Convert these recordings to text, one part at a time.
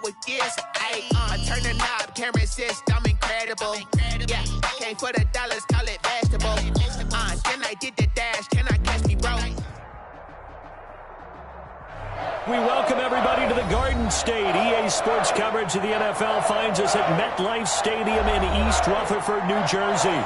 with gears. I turn the knob, camera assist, I'm incredible. Yeah, came for the dollars, call it vegetable. Then I did the dash, can I catch me, bro? We welcome everybody to the Garden State. EA Sports coverage of the NFL finds us at MetLife Stadium in East Rutherford, New Jersey.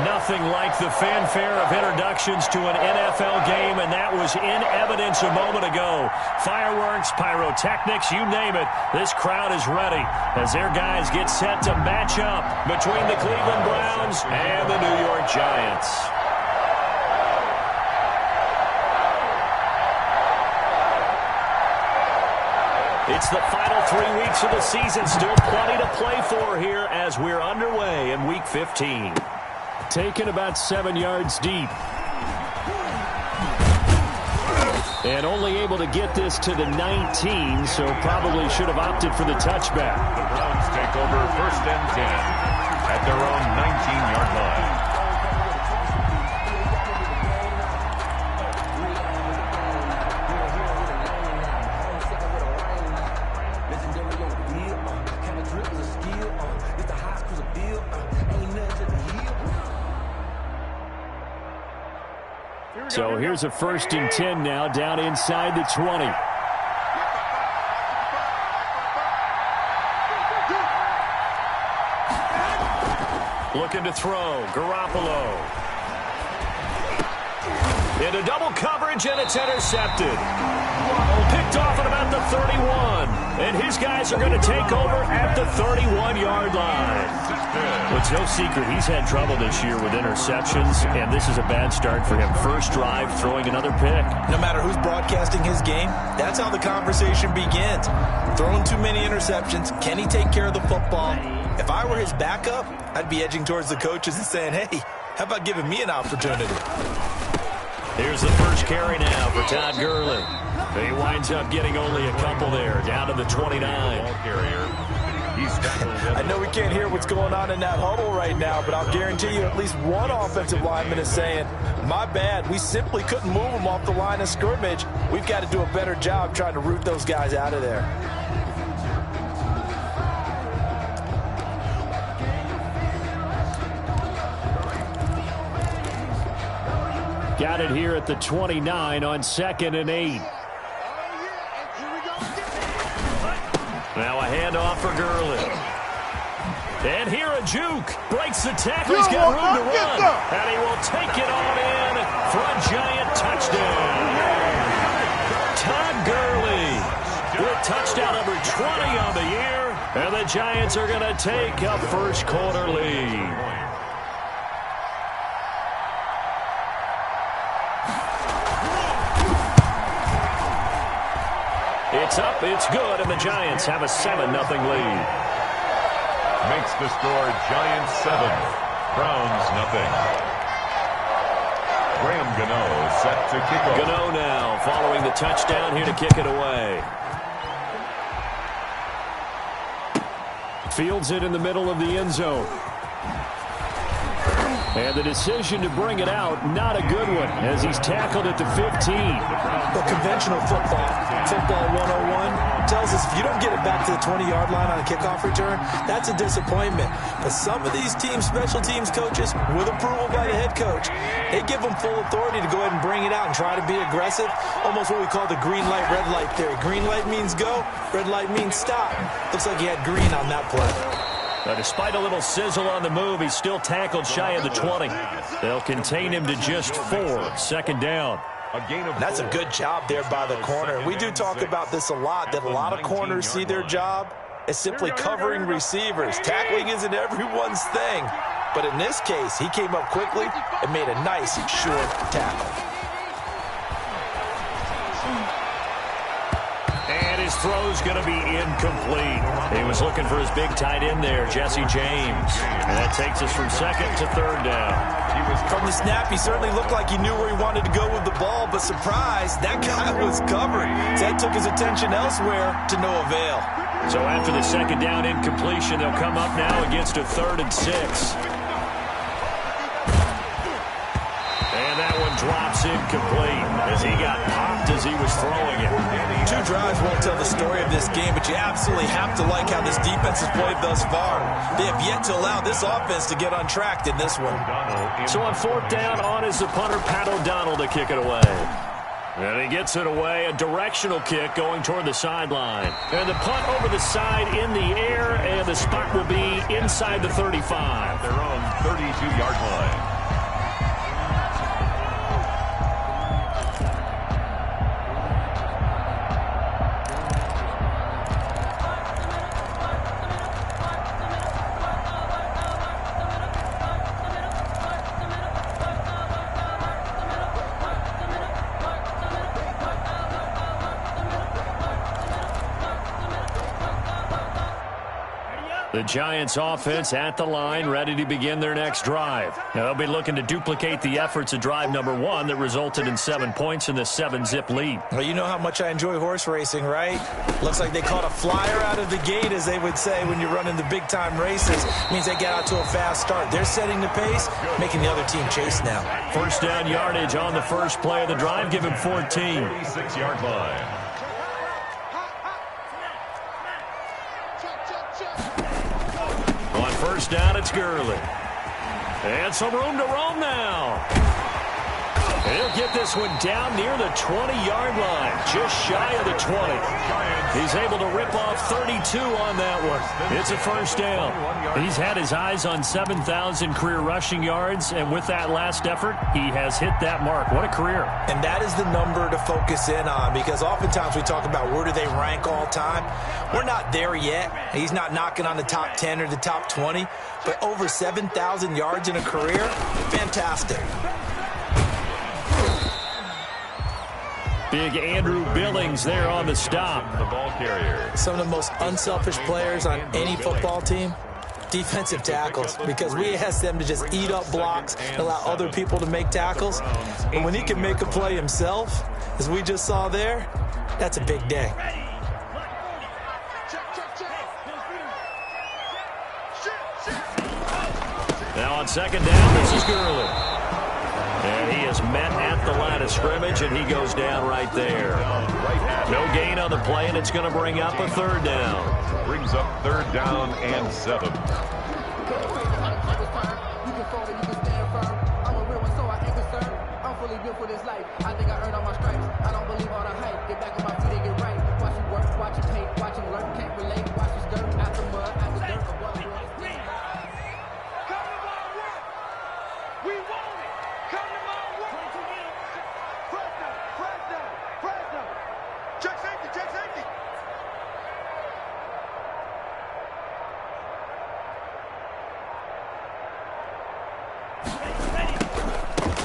Nothing like the fanfare of introductions to an NFL game, and that was in evidence a moment ago. Fireworks, pyrotechnics, you name it. This crowd is ready as their guys get set to match up between the Cleveland Browns and the New York Giants. It's the final 3 weeks of the season. Still plenty to play for here as we're underway in Week 15. Taken about 7 yards deep. And only able to get this to the 19, so probably should have opted for the touchback. The Browns take over 1st and 10 at their own 19-yard line. So here's a 1st and 10 now, down inside the 20. Looking to throw, Garoppolo. Into double coverage, and it's intercepted. Picked off at about the 31. And his guys are going to take over at the 31-yard line. Well, it's no secret he's had trouble this year with interceptions, and this is a bad start for him. First drive, throwing another pick. No matter who's broadcasting his game, that's how the conversation begins. Throwing too many interceptions. Can he take care of the football? If I were his backup, I'd be edging towards the coaches and saying, hey, how about giving me an opportunity? Here's the first carry now for Todd Gurley. He winds up getting only a couple there, down to the 29. I know we can't hear what's going on in that huddle right now, but I'll guarantee you at least one offensive lineman is saying, my bad, we simply couldn't move them off the line of scrimmage. We've got to do a better job trying to root those guys out of there. Got it here at the 29 on 2nd and 8. Now a handoff for Gurley. And here a juke. Breaks the tackle. He's got room to run. And he will take it on in for a Giant touchdown. Todd Gurley with touchdown number 20 on the year. And the Giants are going to take a first quarter lead. It's up, it's good, and the Giants have a 7-0 lead. Makes the score Giants 7, Browns 0. Graham Gano set to kick off. Gano now following the touchdown here to kick it away. Fields it in the middle of the end zone. And the decision to bring it out, not a good one, as he's tackled at the 15. Well, conventional football 101, tells us if you don't get it back to the 20-yard line on a kickoff return, that's a disappointment. But some of these teams, special teams coaches, with approval by the head coach, they give them full authority to go ahead and bring it out and try to be aggressive. Almost what we call the green light, red light theory. Green light means go, red light means stop. Looks like he had green on that play. Despite a little sizzle on the move, he's still tackled shy of the 20. They'll contain him to just 4. 2nd down. That's a good job there by the corner. We do talk about this a lot, that a lot of corners see their job as simply covering receivers. Tackling isn't everyone's thing. But in this case, he came up quickly and made a nice, short tackle. His throw's going to be incomplete. He was looking for his big tight end there, Jesse James. And that takes us from 2nd to 3rd down. From the snap, he certainly looked like he knew where he wanted to go with the ball, but surprise, that guy was covered. That took his attention elsewhere to no avail. So after the 2nd down incompletion, they'll come up now against a 3rd and 6. And that one drops incomplete as he got popped as he was throwing it. 2 drives won't tell the story of this game, but you absolutely have to like how this defense has played thus far. They have yet to allow this offense to get untracked in this one. So on 4th down, on is the punter, Pat O'Donnell, to kick it away. And he gets it away, a directional kick going toward the sideline. And the punt over the side in the air, and the spot will be inside the 35. Their own 32-yard line. The Giants offense at the line, ready to begin their next drive. Now, they'll be looking to duplicate the efforts of drive number 1 that resulted in 7 points in the 7-zip lead. Well, you know how much I enjoy horse racing, right? Looks like they caught a flyer out of the gate, as they would say when you're running the big-time races. It means they get out to a fast start. They're setting the pace, making the other team chase now. 1st down yardage on the first play of the drive. Give him 14. 36-yard line. On 1st down, it's Gurley. And some room to roam now. He'll get this one down near the 20-yard line, just shy of the 20. He's able to rip off 32 on that one. It's a 1st down. He's had his eyes on 7,000 career rushing yards, and with that last effort, he has hit that mark. What a career. And that is the number to focus in on, because oftentimes we talk about where do they rank all time. We're not there yet. He's not knocking on the top 10 or the top 20, but over 7,000 yards in a career, fantastic. Big Andrew Billings there on the stop. The ball carrier. Some of the most unselfish players on any football team, defensive tackles, because we ask them to just eat up blocks and allow other people to make tackles. But when he can make a play himself, as we just saw there, that's a big day. Now on 2nd down, this is Gurley. And he is met at the line of scrimmage, and he goes down right there. No gain on the play, and it's going to bring up a 3rd down. Brings up 3rd down and 7.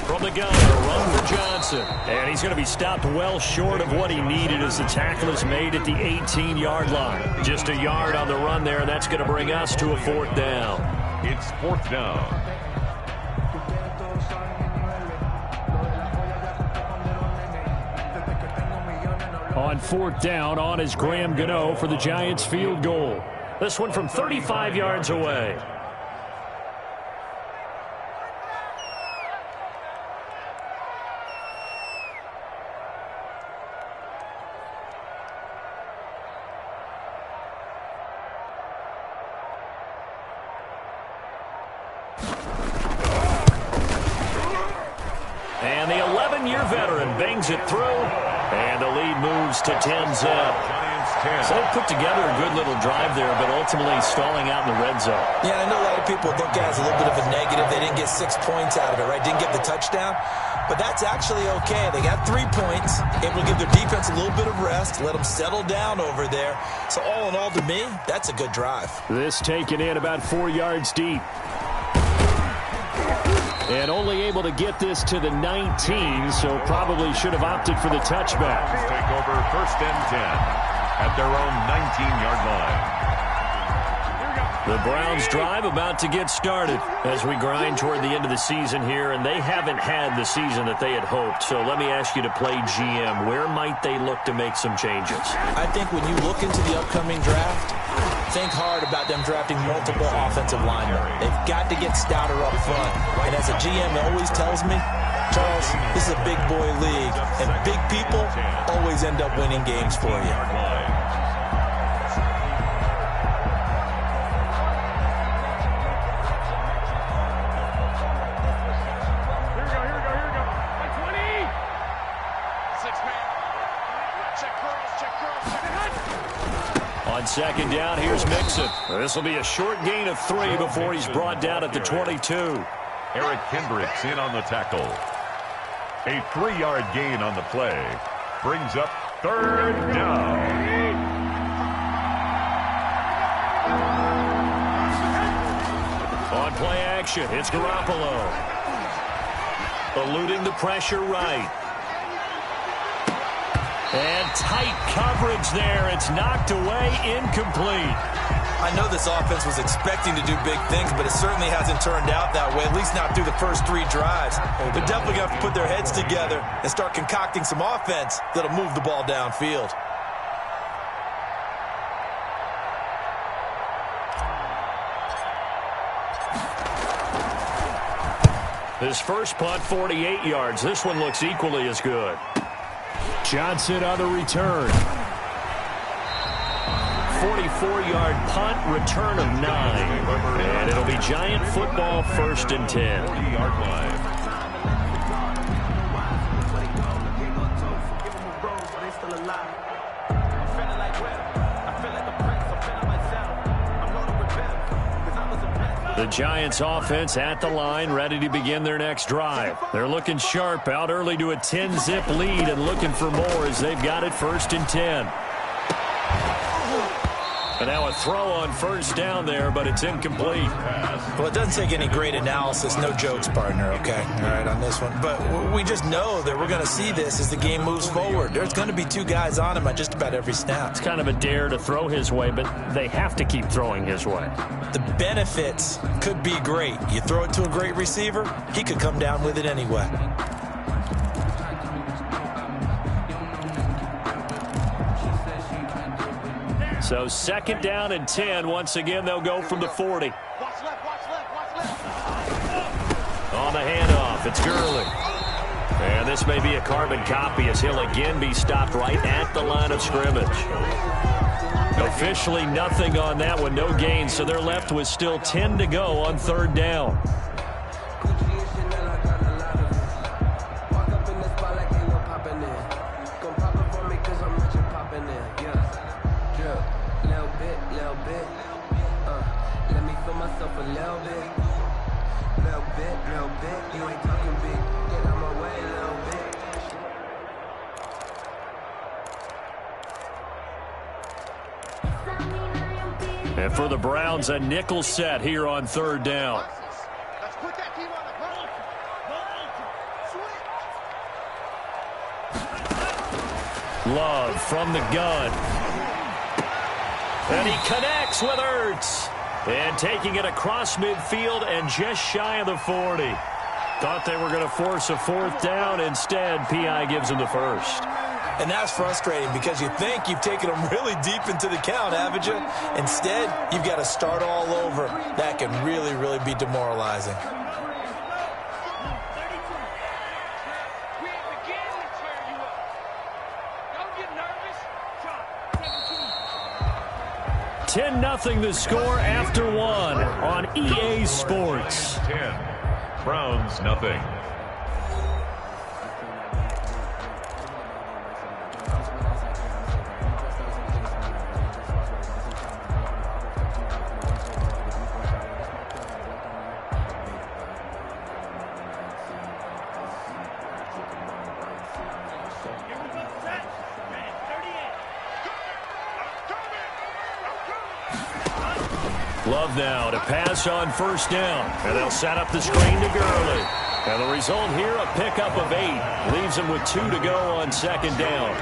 From the gun, a run for Johnson. And he's going to be stopped well short of what he needed as the tackle is made at the 18-yard line. Just a yard on the run there, and that's going to bring us to a 4th down. It's 4th down. On 4th down, on is Graham Gano for the Giants field goal. This one from 35 yards away. And the 11-year veteran bangs it through, and the lead moves to 10-zip. So they put together a good little drive there, but ultimately stalling out in the red zone. Yeah, I know a lot of people look at it as a little bit of a negative. They didn't get 6 points out of it, right? Didn't get the touchdown. But that's actually okay. They got 3 points, able to give their defense a little bit of rest, let them settle down over there. So all in all, to me, that's a good drive. This taken in about 4 yards deep. And only able to get this to the 19, so probably should have opted for the touchback. Take over 1st and 10 at their own 19-yard line. The Browns drive about to get started as we grind toward the end of the season here, and they haven't had the season that they had hoped. So let me ask you to play GM. Where might they look to make some changes? I think when you look into the upcoming draft, think hard about them drafting multiple offensive linemen. They've got to get stouter up front. And as a GM always tells me, Charles, this is a big boy league, and big people always end up winning games for you. On second down, here's Mixon. This will be a short gain of 3 before he's brought down at the 22. Eric Kendricks in on the tackle. A 3-yard gain on the play. Brings up third down. On play action, it's Garoppolo. Eluding the pressure right. And tight coverage there. It's knocked away, incomplete. I know this offense was expecting to do big things, but it certainly hasn't turned out that way, at least not through the first 3 drives. They're definitely going to have to put their heads together and start concocting some offense that'll move the ball downfield. His first punt, 48 yards. This one looks equally as good. Johnson on the return. 44-yard punt, return of 9. And it'll be Giant football, 1st and 10. 40-yard line. The Giants offense at the line, ready to begin their next drive. They're looking sharp, out early to a 10-zip lead and looking for more as they've got it 1st and 10. And now a throw on 1st down there, but it's incomplete. Well, it doesn't take any great analysis. No jokes, partner, okay? All right, on this one. But we just know that we're going to see this as the game moves forward. There's going to be 2 guys on him on just about every snap. It's kind of a dare to throw his way, but they have to keep throwing his way. The benefits could be great. You throw it to a great receiver, he could come down with it anyway. So 2nd down and 10. Once again, they'll go from the 40. On the handoff, it's Gurley. And this may be a carbon copy as he'll again be stopped right at the line of scrimmage. Officially nothing on that one, no gain, so they're left with still 10 to go on 3rd down. And for the Browns, a nickel set here on 3rd down. Love from the gun. And he connects with Ertz. And taking it across midfield and just shy of the 40. Thought they were going to force a 4th down. Instead, P.I. gives him the 1st. And that's frustrating because you think you've taken them really deep into the count, haven't you? Instead, you've got to start all over. That can really, really be demoralizing. Ten 10-0 the score after 1 on EA Sports. 10. Browns nothing. Love now to pass on 1st down. And they'll set up the screen to Gurley. And the result here, a pickup of 8. Leaves him with 2 to go on 2nd down.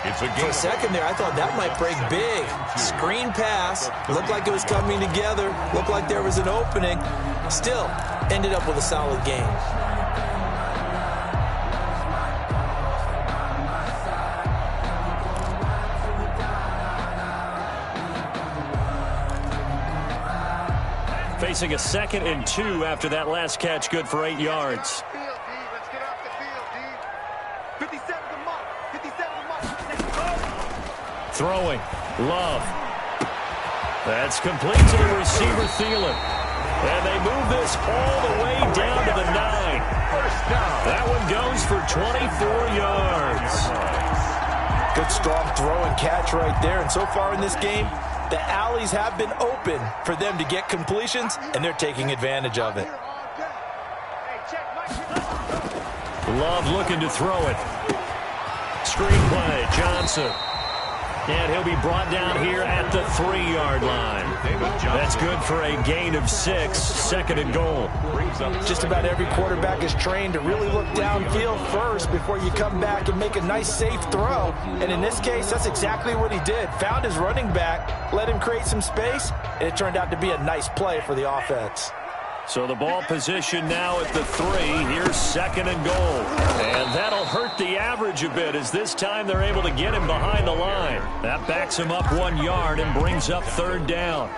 It's a game. For a second there, I thought that might break big. Screen pass. Looked like it was coming together. Looked like there was an opening. Still, ended up with a solid game. Facing a 2nd and 2 after that last catch, good for 8 yards. Throwing. Love. That's complete to the receiver, Thielen. And they move this all the way down to the 9. That one goes for 24 yards. Good, strong throw and catch right there. And so far in this game, the alleys have been open for them to get completions, and they're taking advantage of it. Love looking to throw it. Screenplay, Johnson. And he'll be brought down here at the 3-yard line. That's good for a gain of 6, 2nd and goal. Just about every quarterback is trained to really look downfield first before you come back and make a nice, safe throw. And in this case, that's exactly what he did. Found his running back, let him create some space, and it turned out to be a nice play for the offense. So the ball position now at the 3. Here's 2nd and goal. And that'll hurt the average a bit as this time they're able to get him behind the line. That backs him up 1 yard and brings up 3rd down.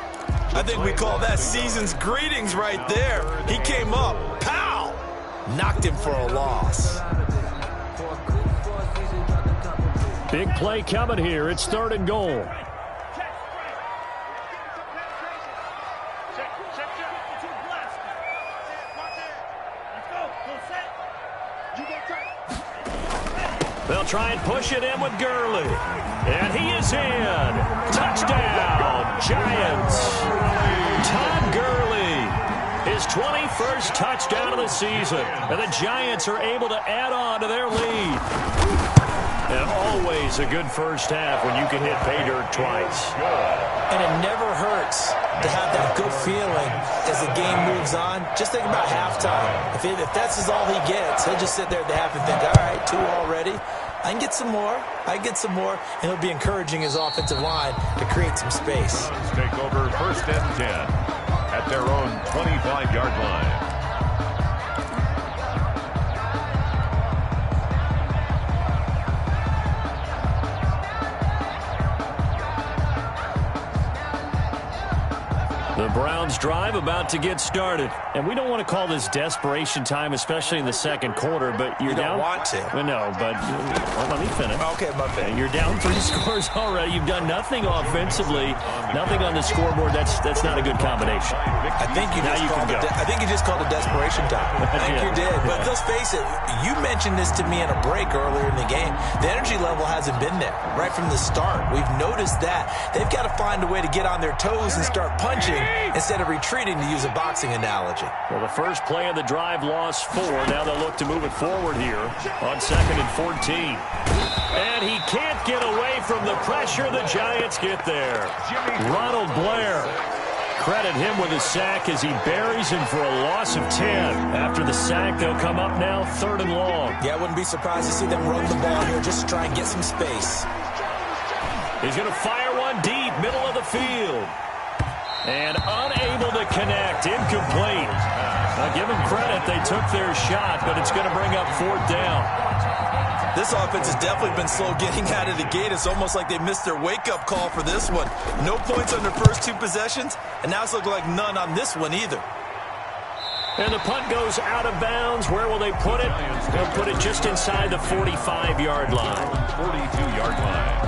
I think we call that season's greetings right there. He came up, pow! Knocked him for a loss. Big play coming here. It's 3rd and goal. They'll try and push it in with Gurley. And he is in. Touchdown, Giants. Todd Gurley, his 21st touchdown of the season. And the Giants are able to add on to their lead. And always a good first half when you can hit pay dirt twice. And it never hurts to have that good feeling as the game moves on. Just think about halftime. If that's all he gets, he'll just sit there at the half and think, all right, 2 already. I can get some more. I can get some more. And he'll be encouraging his offensive line to create some space. Take over 1st and 10 at their own 25-yard line. The Browns drive about to get started. And we don't want to call this desperation time, especially in the 2nd quarter, but you're down. You don't want to. Well, no, but let me finish. Okay, my bad. You're down 3 scores already. You've done nothing offensively, nothing on the scoreboard. That's not a good combination. I think you just called it desperation time. I think you did. But let's face it, you mentioned this to me in a break earlier in the game. The energy level hasn't been there right from the start. We've noticed that. They've got to find a way to get on their toes and start punching instead of retreating, to use a boxing analogy. Well, the first play of the drive lost 4. Now they'll look to move it forward here on 2nd and 14. And he can't get away from the pressure. The Giants get there. Ronald Blair. Credit him with a sack as he buries him for a loss of 10. After the sack, they'll come up now 3rd and long. Yeah, I wouldn't be surprised to see them run the ball here just to try and get some space. He's going to fire one deep, middle of the field. And unable to connect, incomplete. Now give them credit, they took their shot, but it's going to bring up 4th down. This offense has definitely been slow getting out of the gate. It's almost like they missed their wake-up call for this one. No points on their first 2 possessions, and now it's looking like none on this one either. And the punt goes out of bounds. Where will they put it? They'll put it just inside the 45-yard line. 42-yard line.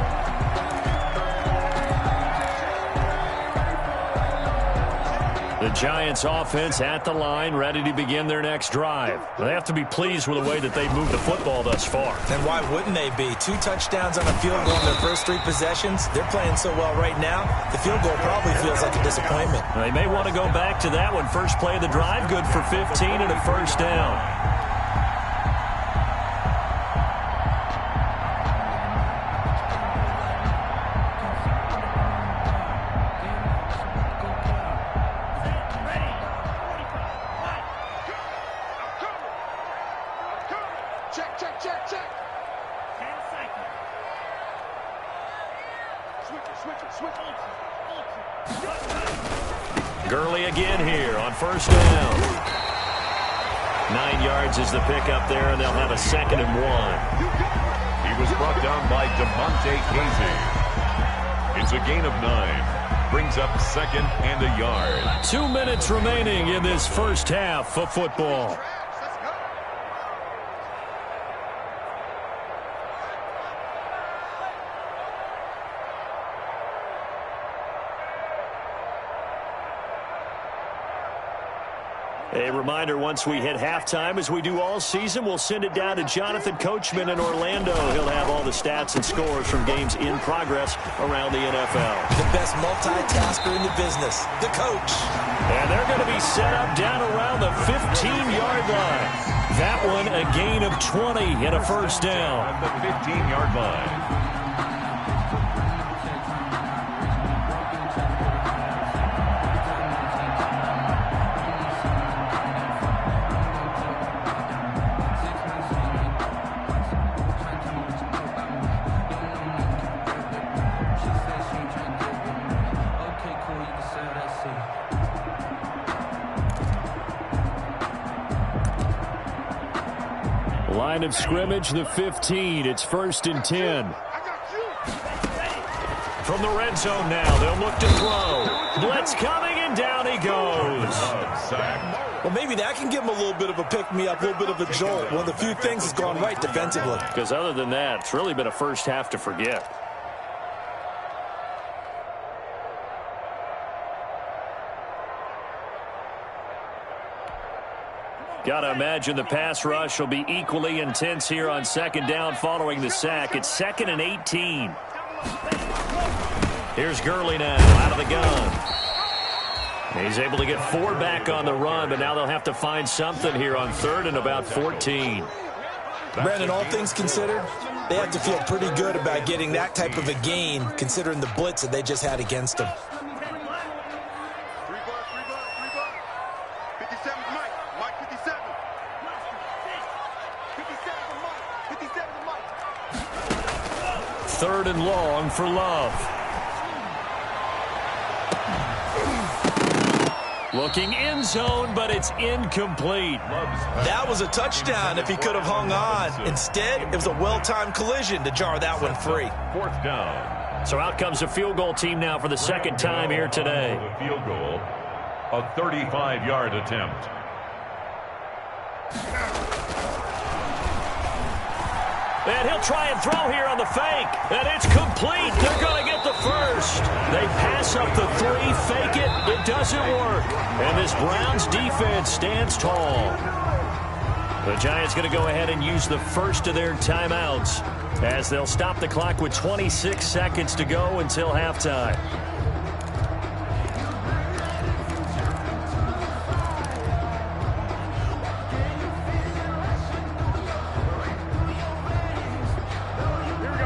The Giants offense at the line, ready to begin their next drive. They have to be pleased with the way that they've moved the football thus far. And why wouldn't they be? 2 touchdowns on a field goal in their first 3 possessions. They're playing so well right now, the field goal probably feels like a disappointment. They may want to go back to that one. First play of the drive, good for 15 and a 1st down. Gurley again here on 1st down. 9 yards is the pickup there, and they'll have a 2nd and 1. He was brought down by DeMonte Casey. It's a gain of 9. Brings up 2nd and a yard. 2 minutes remaining in this first half of football. A reminder, once we hit halftime, as we do all season, we'll send it down to Jonathan Coachman in Orlando. He'll have all the stats and scores from games in progress around the NFL. The best multitasker in the business, the coach. And they're going to be set up down around the 15-yard line. That one a gain of 20 and a first down. At the 15-yard line. Line of scrimmage, the 15. It's 1st and 10. From the red zone now, they'll look to throw. Blitz coming, and down he goes. Well, maybe that can give him a little bit of a pick-me-up, a little bit of a jolt. One of the few things that's gone right defensively. Because other than that, it's really been a first half to forget. Got to imagine the pass rush will be equally intense here on 2nd down following the sack. It's 2nd and 18. Here's Gurley now out of the gun. He's able to get 4 back on the run, but now they'll have to find something here on 3rd and about 14. Brandon, all things considered, they have to feel pretty good about getting that type of a gain, considering the blitz that they just had against them. Third and long for Love. Looking end zone, but it's incomplete. That was a touchdown if he could have hung on. Instead, it was a well-timed collision to jar that one free. 4th down. So out comes a field goal team now for the 2nd time here today. The field goal, a 35-yard attempt. And he'll try and throw here on the fake. And it's complete. They're going to get the first. They pass up the 3, fake it. It doesn't work. And this Browns defense stands tall. The Giants going to go ahead and use the first of their timeouts as they'll stop the clock with 26 seconds to go until halftime.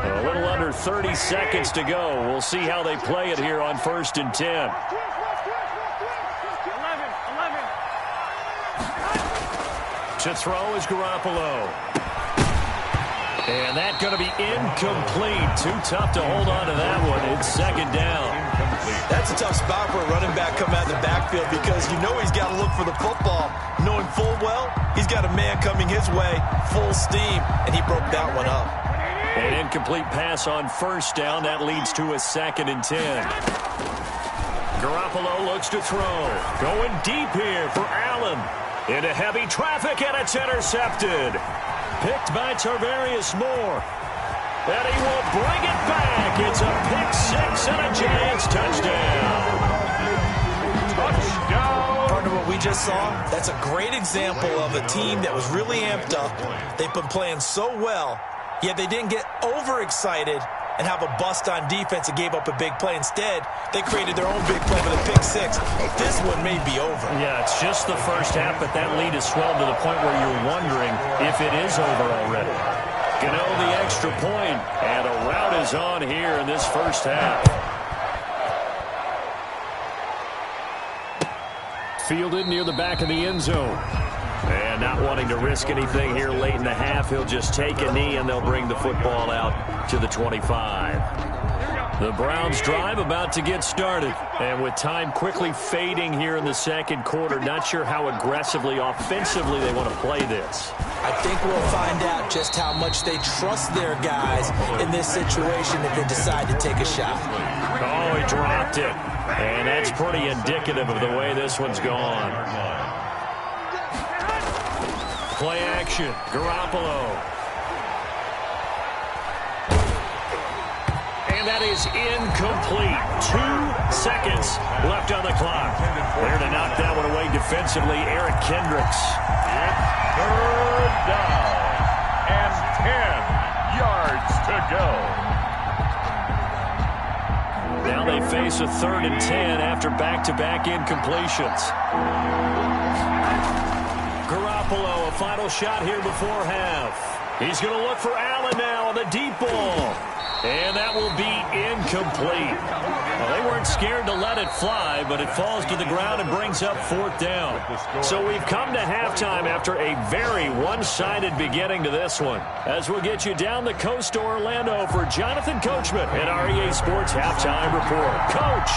A little under 30 seconds to go. We'll see how they play it here on 1st and 10. To throw is Garoppolo. And that's going to be incomplete. Too tough to hold on to that one. It's 2nd down. That's a tough spot for a running back coming out of the backfield because you know he's got to look for the football. Knowing full well he's got a man coming his way, full steam, and he broke that one up. An incomplete pass on 1st down. That leads to a 2nd and 10. Garoppolo looks to throw. Going deep here for Allen. Into heavy traffic, and it's intercepted. Picked by Tarvarius Moore. And he will bring it back. It's a pick-6 and a Giants touchdown. Touchdown. Partner, what we just saw, that's a great example of a team that was really amped up. They've been playing so well, yet they didn't get overexcited and have a bust on defense and gave up a big play. Instead, they created their own big play with a pick-6. This one may be over. Yeah, it's just the first half, but that lead has swelled to the point where you're wondering if it is over already. Gano the extra point, and a rout is on here in this first half. Fielded near the back of the end zone. And not wanting to risk anything here late in the half, he'll just take a knee, and they'll bring the football out to the 25. The Browns drive about to get started. And with time quickly fading here in the 2nd quarter, not sure how aggressively, offensively they want to play this. I think we'll find out just how much they trust their guys in this situation if they decide to take a shot. Oh, he dropped it. And that's pretty indicative of the way this one's gone. Play action. Garoppolo. And that is incomplete. 2 seconds left on the clock. There to knock that one away defensively, Eric Kendricks. It's third down and 10 yards to go. Now they face a 3rd and 10 after back-to-back incompletions. Garoppolo, a final shot here before half. He's going to look for Allen now on the deep ball. And that will be incomplete. Well, they weren't scared to let it fly, but it falls to the ground and brings up 4th down. So we've come to halftime after a very one-sided beginning to this one. As we'll get you down the coast to Orlando for Jonathan Coachman at our EA Sports Halftime Report. Coach!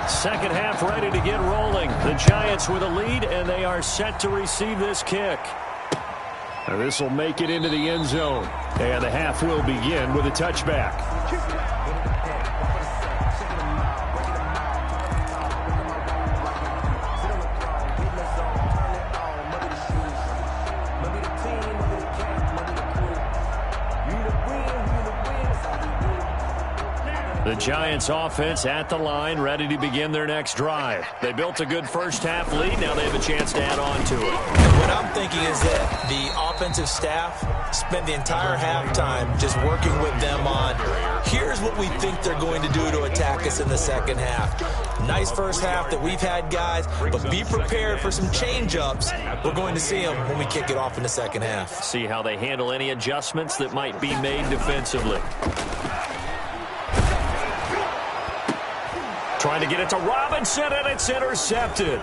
Second half ready to get rolling. The Giants with a lead, and they are set to receive this kick. Now this will make it into the end zone. And the half will begin with a touchback. The Giants offense at the line, ready to begin their next drive. They built a good first half lead. Now they have a chance to add on to it. What I'm thinking is that the offensive staff spent the entire halftime just working with them on, here's what we think they're going to do to attack us in the second half. Nice first half that we've had, guys, but be prepared for some change-ups. We're going to see them when we kick it off in the second half. See how they handle any adjustments that might be made defensively. Trying to get it to Robinson, and it's intercepted.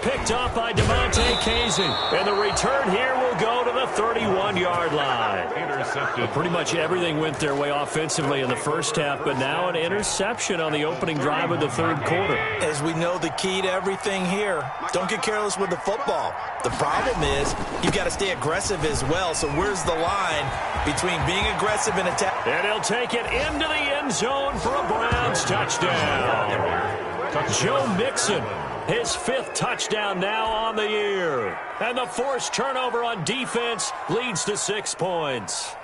Picked off by Devontae Casey. And the return here will go to the 31-yard line. Intercepted. Pretty much everything went their way offensively in the first half, but now an interception on the opening drive of the third quarter. As we know, the key to everything here, don't get careless with the football. The problem is you've got to stay aggressive as well. So where's the line between being aggressive and attack? And he'll take it into the end zone for a Browns touchdown. Joe Mixon, his 5th touchdown now on the year. And the forced turnover on defense leads to 6 points.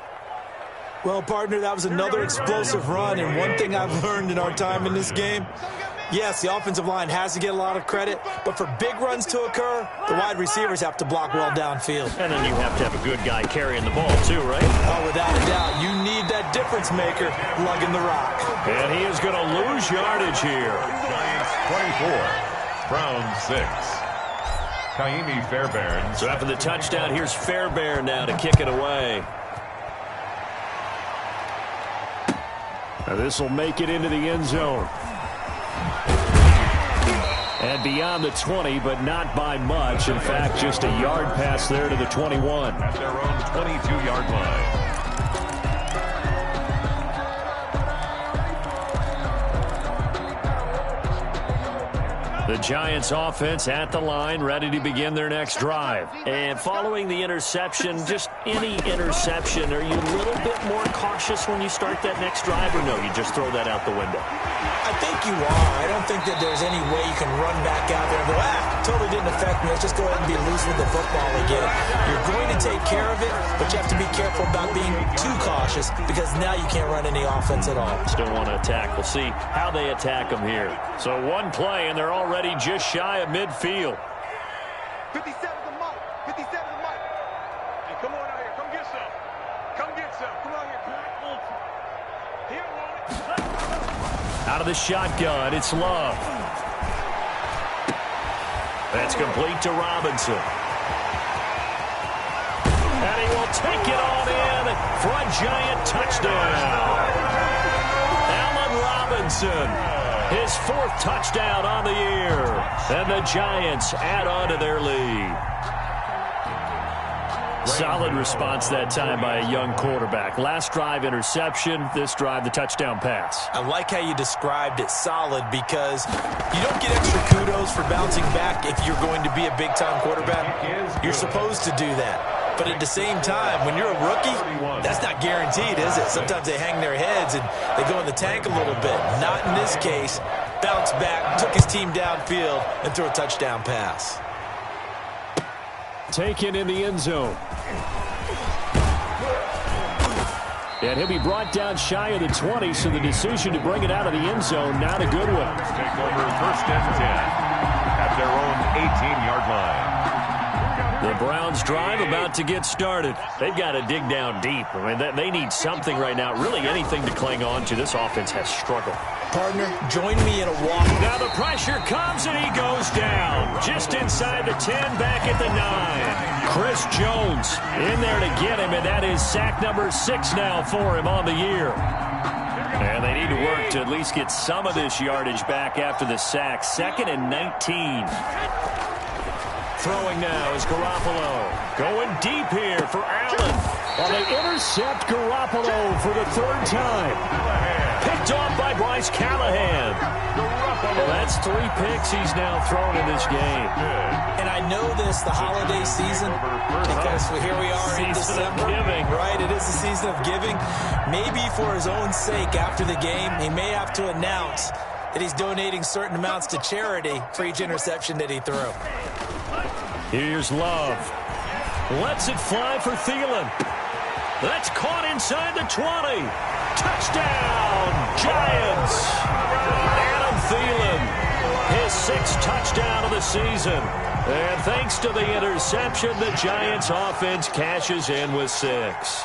Well, partner, that was another explosive run. And one thing I've learned in our time in this game, yes, the offensive line has to get a lot of credit, but for big runs to occur, the wide receivers have to block well downfield. And then you have to have a good guy carrying the ball too, right? Oh, without a doubt. You need that difference maker lugging the rock. And he is going to lose yardage here. Giants 24, Browns 6. Kaimi Fairbairn. So after the touchdown, here's Fairbairn now to kick it away. Now this will make it into the end zone. And beyond the 20, but not by much. In fact, just a yard pass there to the 21. At their own 22-yard line. The Giants offense at the line, ready to begin their next drive. And following the interception, just any interception, are you a little bit more cautious when you start that next drive, or no, you just throw that out the window? I think you are. I don't think that there's any way you can run back out there and go, totally didn't affect me. Let's just go ahead and be loose with the football again. You're going to take care of it, but you have to be careful about being too cautious because now you can't run any offense at all. Still want to attack. We'll see how they attack them here. So one play, and they're already just shy of midfield. 57 the mark. 57 the mark. Hey, come on out here. Come get some. Come get some. Come out here. Here, out of the shotgun, it's Love. That's complete to Robinson. And he will take it on in for a Giant touchdown. Allen Robinson, his 4th touchdown on the year. And the Giants add on to their lead. Solid response that time by a young quarterback. Last drive, interception. This drive, the touchdown pass. I like how you described it, solid, because you don't get extra kudos for bouncing back if you're going to be a big-time quarterback. You're supposed to do that. But at the same time, when you're a rookie, that's not guaranteed, is it? Sometimes they hang their heads and they go in the tank a little bit. Not in this case. Bounced back, took his team downfield, and threw a touchdown pass. Taken in the end zone. And he'll be brought down shy of the 20, so the decision to bring it out of the end zone, not a good one. Take over 1st and 10 at their own 18-yard line. The Browns drive about to get started. They've got to dig down deep. I mean, they need something right now, really anything to cling on to. This offense has struggled. Partner, join me in a walk. Now the pressure comes and he goes down. Just inside the 10, back at the 9. Chris Jones in there to get him, and that is sack number 6 now for him on the year. And they need to work to at least get some of this yardage back after the sack. 2nd and 19. Throwing now is Garoppolo. Going deep here for Allen. While they intercept Garoppolo for the 3rd time. Picked off by Bryce Callahan. Well, that's 3 picks he's now thrown in this game. And I know this, the holiday season, because here we are in December. Giving. Right, it is the season of giving. Maybe for his own sake after the game, he may have to announce that he's donating certain amounts to charity for each interception that he threw. Here's Love. Lets it fly for Thielen. That's caught inside the 20. Touchdown, Giants. Adam Thielen, his 6th touchdown of the season. And thanks to the interception, the Giants offense cashes in with 6.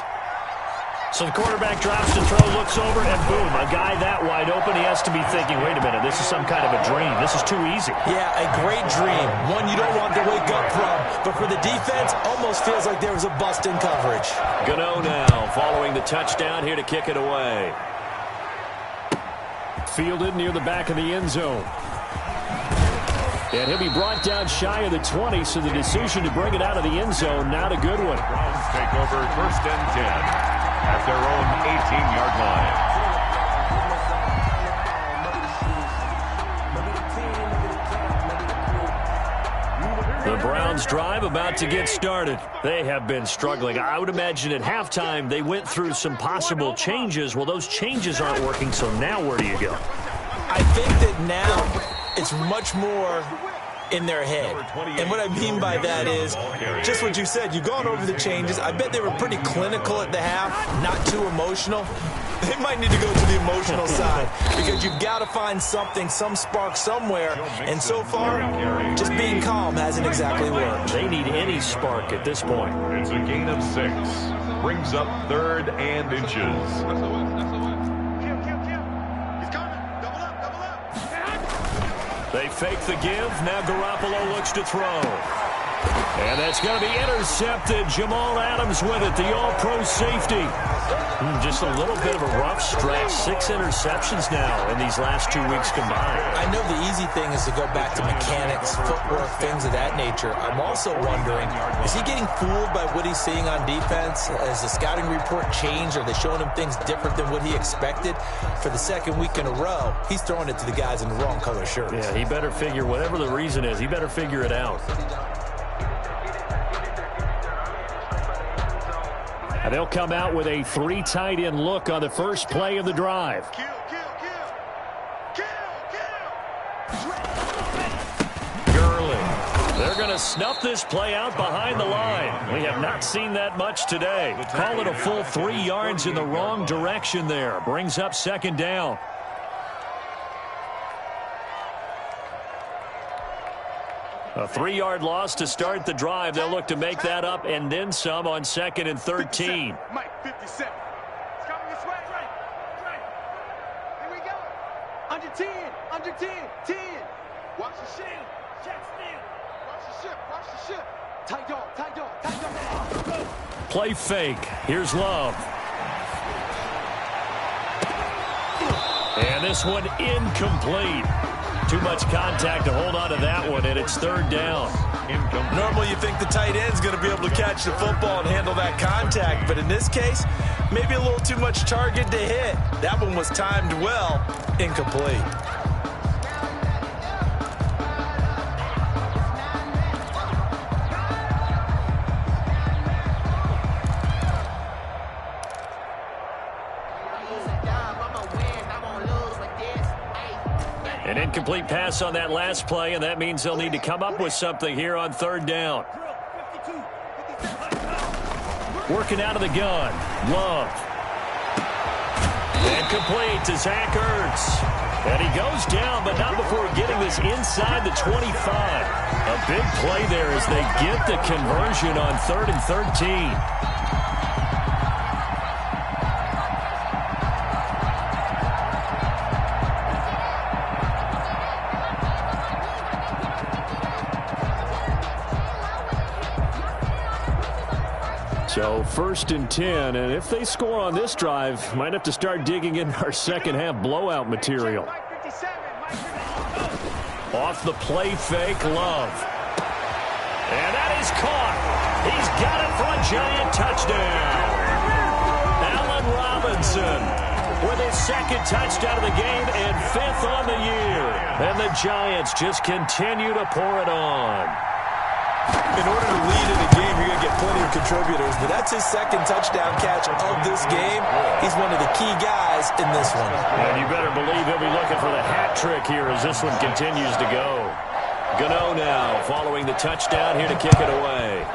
So the quarterback drops to throw, looks over, and boom, a guy that wide open, he has to be thinking, wait a minute, this is some kind of a dream. This is too easy. Yeah, a great dream. One you don't want to wake up from. But for the defense, almost feels like there was a bust in coverage. Gano now, following the touchdown here to kick it away. Fielded near the back of the end zone. And he'll be brought down shy of the 20, so the decision to bring it out of the end zone, not a good one. Browns take over 1st and 10 at their own 18-yard line. The Browns drive about to get started. They have been struggling. I would imagine at halftime they went through some possible changes. Well, those changes aren't working, so now where do you go? I think that now it's much more in their head. And what I mean by that is just what you said. You've gone over the changes. I bet they were pretty clinical at the half, not too emotional. They might need to go to the emotional side because you've got to find something, some spark somewhere. And so far, just being calm hasn't exactly worked. They need any spark at this point. It's a gain of 6. Brings up 3rd and inches. They fake the give. Now Garoppolo looks to throw. And that's going to be intercepted. Jamal Adams with it, the all-pro safety. Just a little bit of a rough stretch. 6 interceptions now in these last 2 weeks combined. I know the easy thing is to go back to mechanics, footwork, things of that nature. I'm also wondering, is he getting fooled by what he's seeing on defense? Has the scouting report changed? Are they showing him things different than what he expected? For the 2nd week in a row, he's throwing it to the guys in the wrong color shirts. Yeah, he better figure, whatever the reason is, he better figure it out. And they'll come out with a 3 tight end look on the first play of the drive. Gurley. They're going to snuff this play out behind the line. We have not seen that much today. Call it a full 3 yards in the wrong direction there. Brings up 2nd down. A 3-yard loss to start the drive. They'll look to make that up and then some on 2nd and 13. Mike, 57. It's coming this way. Right. Here we go. Under 10. 10. Watch the ship. Check steal. Watch the ship. Tight dog. Play fake. Here's Love. And this one incomplete. Too much contact to hold on to that one, and it's third down. Normally you think the tight end's going to be able to catch the football and handle that contact, but in this case, maybe a little too much target to hit. That one was timed well, incomplete. An incomplete pass on that last play, and that means they'll need to come up with something here on third down. Working out of the gun. Love. And complete to Zach Ertz. And he goes down, but not before getting this inside the 25. A big play there as they get the conversion on 3rd and 13. So 1st and 10, and if they score on this drive, might have to start digging in our second half blowout material. Off the play fake, Love. And that is caught. He's got it for a giant touchdown. Allen Robinson with his 2nd touchdown of the game and 5th on the year. And the Giants just continue to pour it on. In order to lead in a game, you're going to get plenty of contributors, but that's his 2nd touchdown catch of this game. He's one of the key guys in this one. And you better believe he'll be looking for the hat trick here as this one continues to go. Gano now following the touchdown here to kick it away.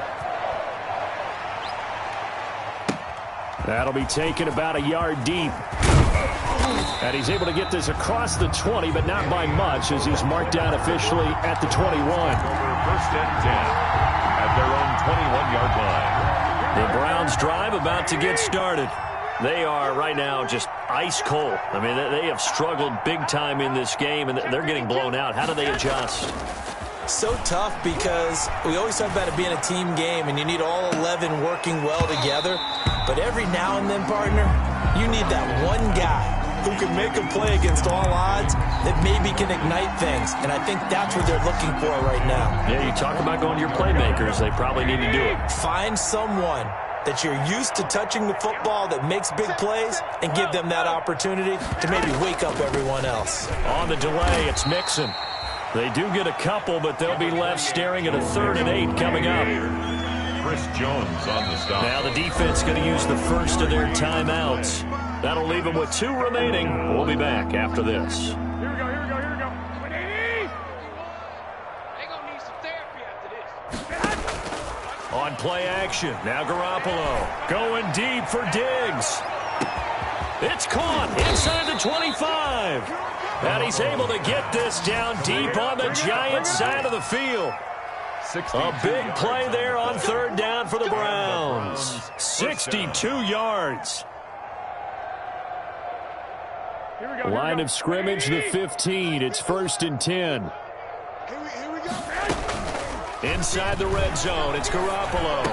That'll be taken about a yard deep. And he's able to get this across the 20, but not by much, as he's marked down officially at the 21. First and 10 at their own 21-yard line. The Browns drive about to get started. They are right now just ice cold. I mean, they have struggled big time in this game, and they're getting blown out. How do they adjust? So tough because we always talk about it being a team game, and you need all 11 working well together. But every now and then, partner, you need that one guy who can make a play against all odds that maybe can ignite things. And I think that's what they're looking for right now. Yeah, you talk about going to your playmakers. They probably need to do it. Find someone that you're used to touching the football that makes big plays and give them that opportunity to maybe wake up everyone else. On the delay, it's Mixon. They do get a couple, but they'll be left staring at a 3rd and 8 coming up. Chris Jones on the stop. Now the defense going to use the first of their timeouts. That'll leave them with 2 remaining. We'll be back after this. Here we go. They're going to need some therapy after this. On play action, now Garoppolo going deep for Diggs. It's caught inside the 25. And he's able to get this down deep on the Giants side of the field. A big play there on 3rd down for the Browns. 62 yards. Line of scrimmage, the 15. It's 1st and 10. Here we go. Inside the red zone, it's Garoppolo.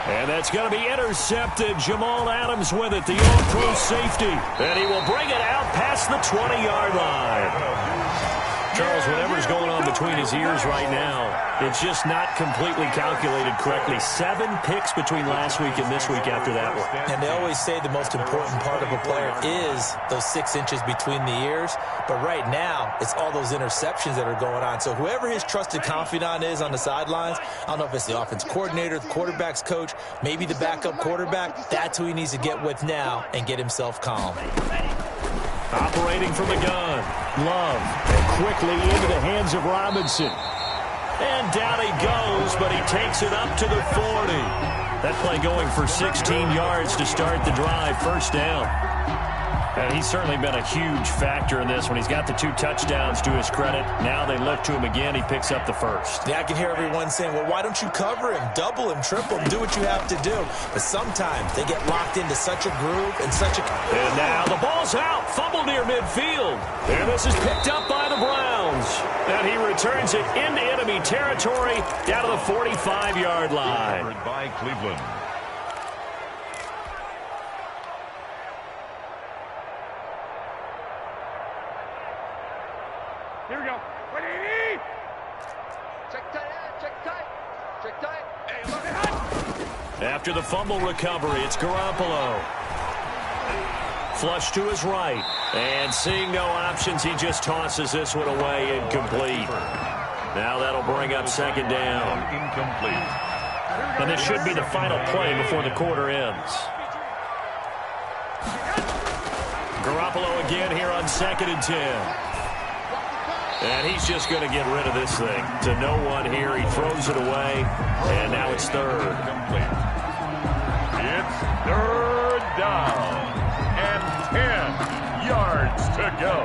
And that's going to be intercepted. Jamal Adams with it, the all-pro safety. And he will bring it out past the 20-yard line. Charles, whatever's going on between his ears right now, it's just not completely calculated correctly. 7 picks between last week and this week after that one. And they always say the most important part of a player is those 6 inches between the ears. But right now, it's all those interceptions that are going on. So whoever his trusted confidant is on the sidelines, I don't know if it's the offense coordinator, the quarterback's coach, maybe the backup quarterback, that's who he needs to get with now and get himself calm. Operating from the gun, Love, and quickly into the hands of Robinson. And down he goes, but he takes it up to the 40. That play going for 16 yards to start the drive, 1st down. And he's certainly been a huge factor in this when he's got the 2 touchdowns to his credit. Now they look to him again. He picks up the 1st. Yeah, I can hear everyone saying, well, why don't you cover him, double him, triple him, do what you have to do. But sometimes they get locked into such a groove and such a... And now the ball's out. Fumble near midfield. And this is picked up by the Browns. And he returns it into enemy territory down to the 45-yard line. By Cleveland. Here we go. After the fumble recovery, it's Garoppolo. Flush to his right. And seeing no options, he just tosses this one away, incomplete. Now that'll bring up second down. Incomplete. And this should be the final play before the quarter ends. Garoppolo again here on 2nd and 10. And he's just going to get rid of this thing. To no one here. He throws it away. And now it's third. It's third down. And 10 yards to go.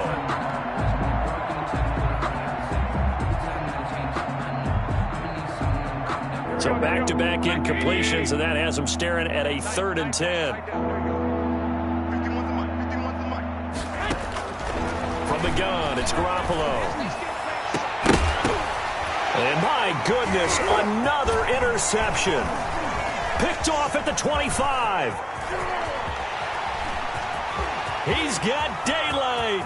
So back-to-back incompletions, and that has him staring at a 3rd and 10. From the gun, it's Garoppolo. And my goodness, another interception. Picked off at the 25. He's got daylight.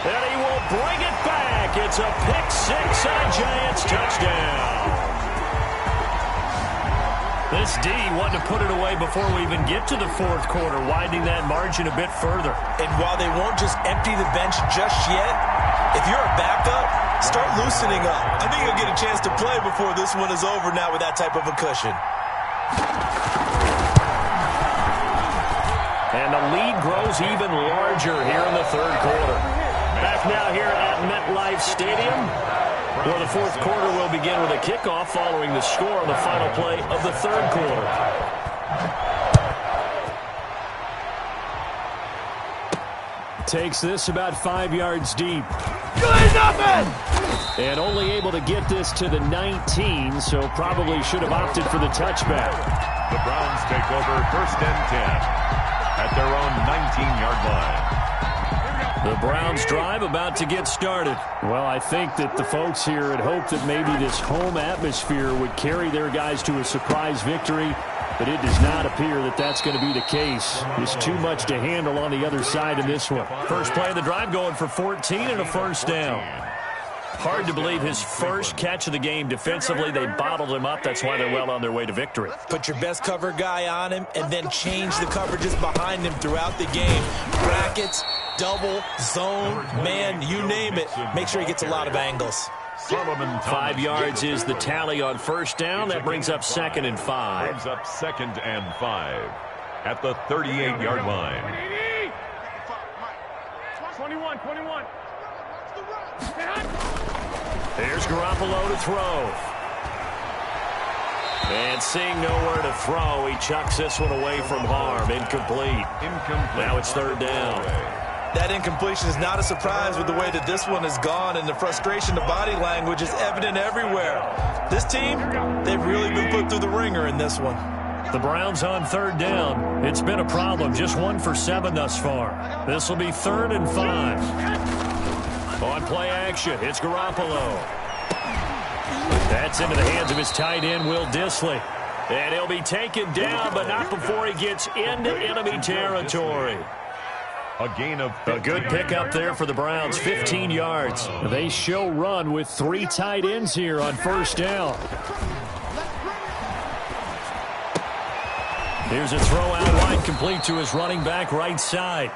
And he will bring it back. It's a pick six and a Giants touchdown. This D wanted to put it away before we even get to the 4th quarter, widening that margin a bit further. And while they won't just empty the bench just yet, if you're a backup, start loosening up. I think you'll get a chance to play before this one is over now with that type of a cushion. And the lead grows even larger here in the 3rd quarter. Back now here at MetLife Stadium, where the 4th quarter will begin with a kickoff following the score on the final play of the 3rd quarter. Takes this about 5 yards deep. Good nothing! And only able to get this to the 19, so probably should have opted for the touchback. The Browns take over 1st and 10 at their own 19-yard line. The Browns drive about to get started. Well, I think that the folks here had hoped that maybe this home atmosphere would carry their guys to a surprise victory, but it does not appear that that's going to be the case. There's too much to handle on the other side in this one. First play of the drive going for 14 and a first down. Hard to believe his first catch of the game defensively. They bottled him up. That's why they're well on their way to victory. Put your best cover guy on him and then change the coverages behind him throughout the game. Brackets, double, zone, man, you name it. Make sure he gets a lot of angles. 5 yards is the tally on first down. That brings up 2nd and 5. Brings up 2nd and 5 at the 38-yard line. 21. There's Garoppolo to throw. And seeing nowhere to throw, he chucks this one away from harm. Incomplete. Now it's 3rd down. That incompletion is not a surprise with the way that this one has gone, and the frustration, the body language is evident everywhere. This team, they've really been put through the ringer in this one. The Browns on 3rd down. It's been a problem. Just 1 for 7 thus far. This will be 3rd and 5. On play action, it's Garoppolo. That's into the hands of his tight end, Will Dissly. And he'll be taken down, but not before he gets into enemy territory. A gain of a good pickup there for the Browns, 15 yards. They show run with 3 tight ends here on first down. Here's a throw out wide, complete to his running back right side.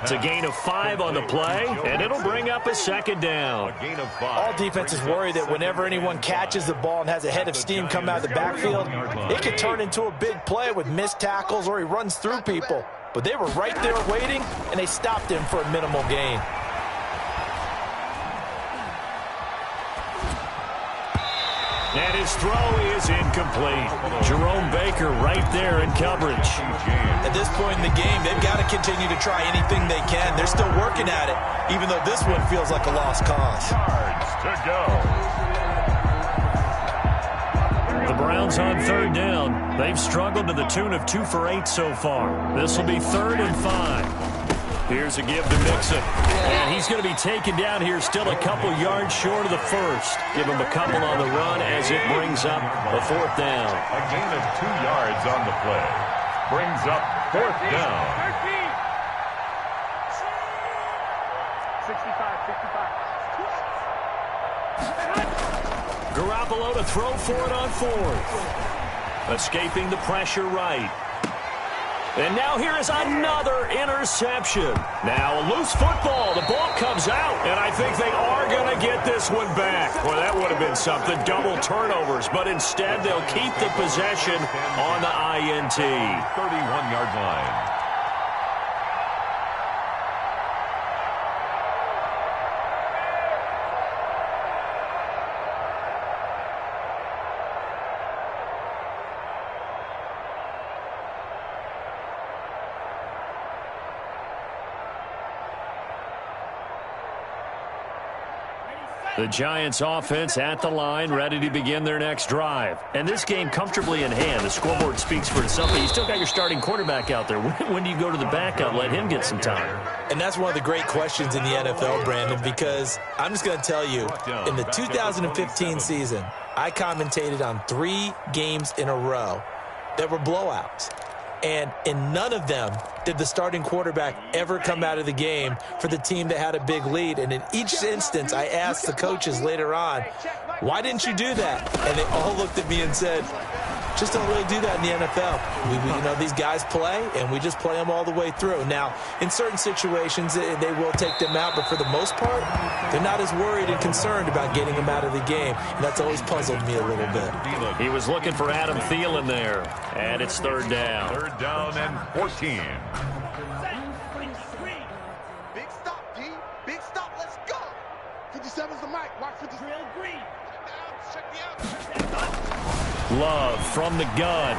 It's a gain of 5 on the play, and it'll bring up a 2nd down. All defenses worry that whenever anyone catches the ball and has a head of steam come out of the backfield, it could turn into a big play with missed tackles or he runs through people. But they were right there waiting, and they stopped him for a minimal gain. And his throw is incomplete. Jerome Baker right there in coverage. At this point in the game, they've got to continue to try anything they can. They're still working at it, even though this one feels like a lost cause. Yards to go. The Browns on 3rd down. They've struggled to the tune of 2 for 8 so far. This will be 3rd and 5. Here's a give to Mixon. And he's going to be taken down here still a couple yards short of the first. Give him a couple on the run as it brings up a 4th down. A gain of 2 yards on the play. Brings up 4th down. 65. Garoppolo to throw for it on 4th. Escaping the pressure right. And now here is another interception. Now a loose football. The ball comes out, and I think they are going to get this one back. Well, that would have been something, double turnovers, but instead they'll keep the possession on the INT. 31-yard line. The Giants offense at the line, ready to begin their next drive. And this game comfortably in hand. The scoreboard speaks for itself, but you still got your starting quarterback out there. When do you go to the backup, let him get some time? And that's one of the great questions in the NFL, Brandon, because I'm just going to tell you, in the 2015 season, I commentated on 3 games in a row that were blowouts. And in none of them did the starting quarterback ever come out of the game for the team that had a big lead. And in each instance, I asked the coaches later on, why didn't you do that? And they all looked at me and said, just don't really do that in the NFL. You know, these guys play, and we just play them all the way through. Now, in certain situations, they will take them out, but for the most part, they're not as worried and concerned about getting them out of the game. And that's always puzzled me a little bit. He was looking for Adam Thielen there, and it's third down. Third down and 14. Big stop, D. Big stop. Let's go. 57's the mic. Watch 50. Drill green. Check me out. Love from the gun.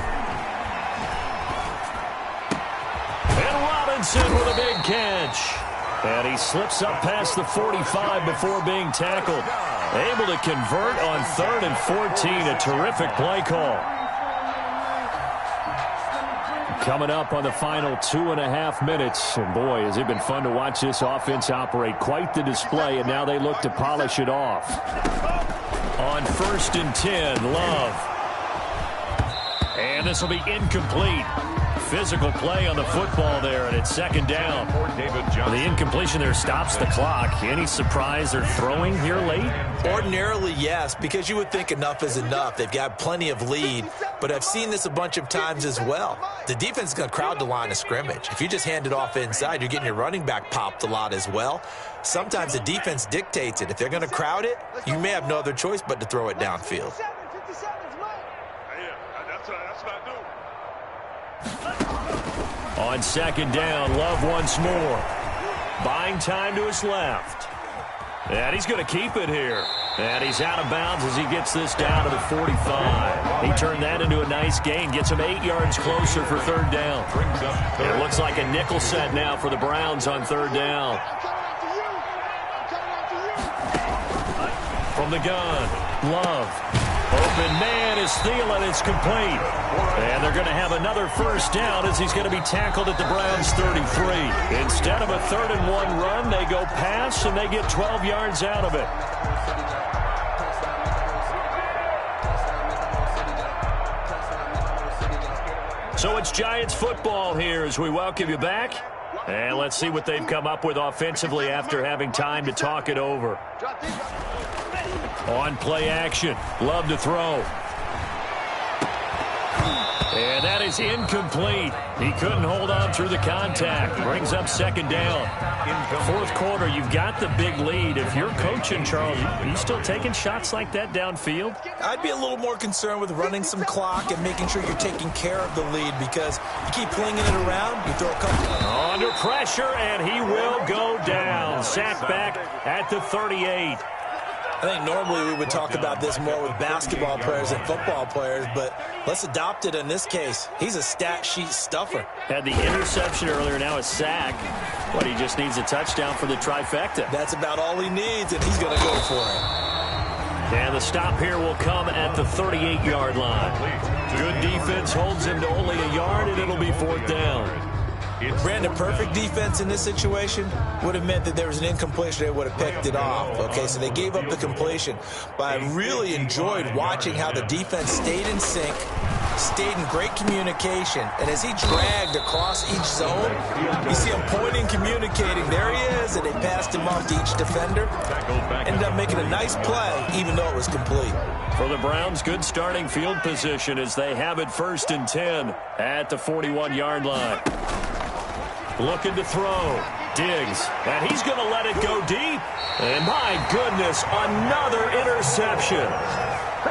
And Robinson with a big catch. And he slips up past the 45 before being tackled. Able to convert on 3rd and 14. A terrific play call. Coming up on the final 2.5 minutes. And boy, has it been fun to watch this offense operate. Quite the display, and now they look to polish it off. On 1st and 10, Love. And this will be incomplete. Physical play on the football there, and it's 2nd down. The incompletion there stops the clock. Any surprise they're throwing here late? Ordinarily, yes, because you would think enough is enough. They've got plenty of lead, but I've seen this a bunch of times as well. The defense is going to crowd the line of scrimmage. If you just hand it off inside, you're getting your running back popped a lot as well. Sometimes the defense dictates it. If they're going to crowd it, you may have no other choice but to throw it downfield. On 2nd down, Love once more. Buying time to his left. And he's going to keep it here. And he's out of bounds as he gets this down to the 45. He turned that into a nice gain. Gets him 8 yards closer for 3rd down. And it looks like a nickel set now for the Browns on 3rd down. From the gun, Love. Open man is Thielen. It's complete. And they're going to have another 1st down as he's going to be tackled at the Browns' 33. Instead of a 3rd and 1 run, they go pass, and they get 12 yards out of it. So it's Giants football here as we welcome you back. And let's see what they've come up with offensively after having time to talk it over. On play action, Love to throw. And that is incomplete. He couldn't hold on through the contact. Brings up 2nd down. 4th quarter, you've got the big lead. If you're coaching, Charles, are you still taking shots like that downfield? I'd be a little more concerned with running some clock and making sure you're taking care of the lead, because you keep flinging it around, you throw a couple. Under pressure, and he will go down. Sacked back at the 38. I think normally we would talk about this more with basketball players than football players, but let's adopt it in this case. He's a stat sheet stuffer. Had the interception earlier, now a sack. But he just needs a touchdown for the trifecta. That's about all he needs, and he's going to go for it. And the stop here will come at the 38-yard line. Good defense holds him to only a yard, and it'll be 4th down. Brandon, perfect defense in this situation would have meant that there was an incompletion. They would have picked it off. Okay, so they gave up the completion. But I really enjoyed watching how the defense stayed in sync, stayed in great communication. And as he dragged across each zone, you see him pointing, communicating. There he is, and they passed him off to each defender. Ended up making a nice play, even though it was complete. For the Browns, good starting field position as they have it 1st and 10 at the 41-yard line. Looking to throw. Diggs. And he's going to let it go deep. And my goodness, another interception.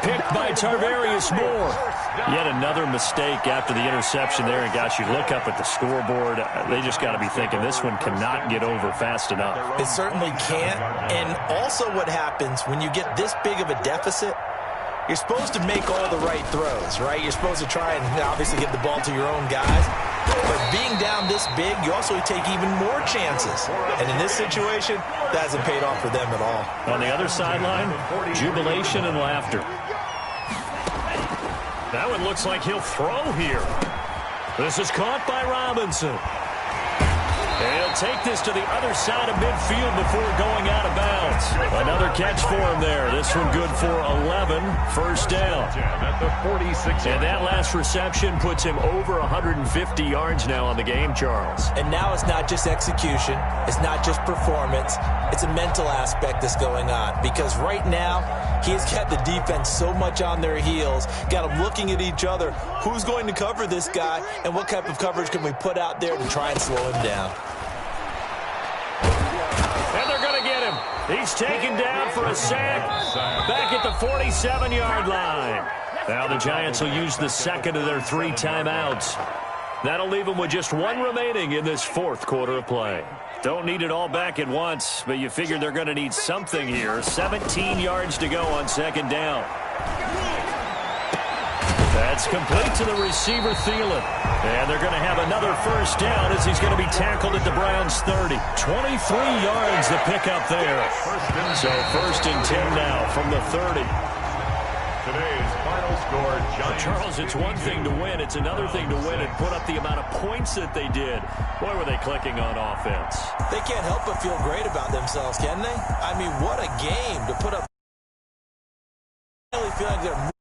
Picked by Tarvarius Moore. Yet another mistake after the interception there. And gosh, you look up at the scoreboard. They just got to be thinking this one cannot get over fast enough. It certainly can't. And also what happens when you get this big of a deficit, you're supposed to make all the right throws, right? You're supposed to try and obviously get the ball to your own guys. But being down this big, you also take even more chances. And in this situation, that hasn't paid off for them at all. On the other sideline, jubilation and laughter. That one looks like he'll throw here. This is caught by Robinson. He'll take this to the other side of midfield before going out of bounds. Another catch for him there. This one good for 11, 1st down. At the 46. And that last reception puts him over 150 yards now on the game, Charles. And now it's not just execution. It's not just performance. It's a mental aspect that's going on. Because right now, he's got the defense so much on their heels, got them looking at each other. Who's going to cover this guy, and what type of coverage can we put out there to try and slow him down? And they're going to get him. He's taken down for a sack back at the 47-yard line. Now the Giants will use the second of their 3 timeouts. That'll leave them with just 1 remaining in this 4th quarter of play. Don't need it all back at once, but you figure they're going to need something here. 17 yards to go on 2nd down. That's complete to the receiver, Thielen. And they're going to have another 1st down as he's going to be tackled at the Browns' 30. 23 yards to pick up there. So 1st and 10 now from the 30. Today's final score, Giants. Charles, it's one thing to win. It's another thing to win and put up the amount of points that they did. Boy, were they clicking on offense. They can't help but feel great about themselves, can they? I mean, what a game to put up. I really feel like they're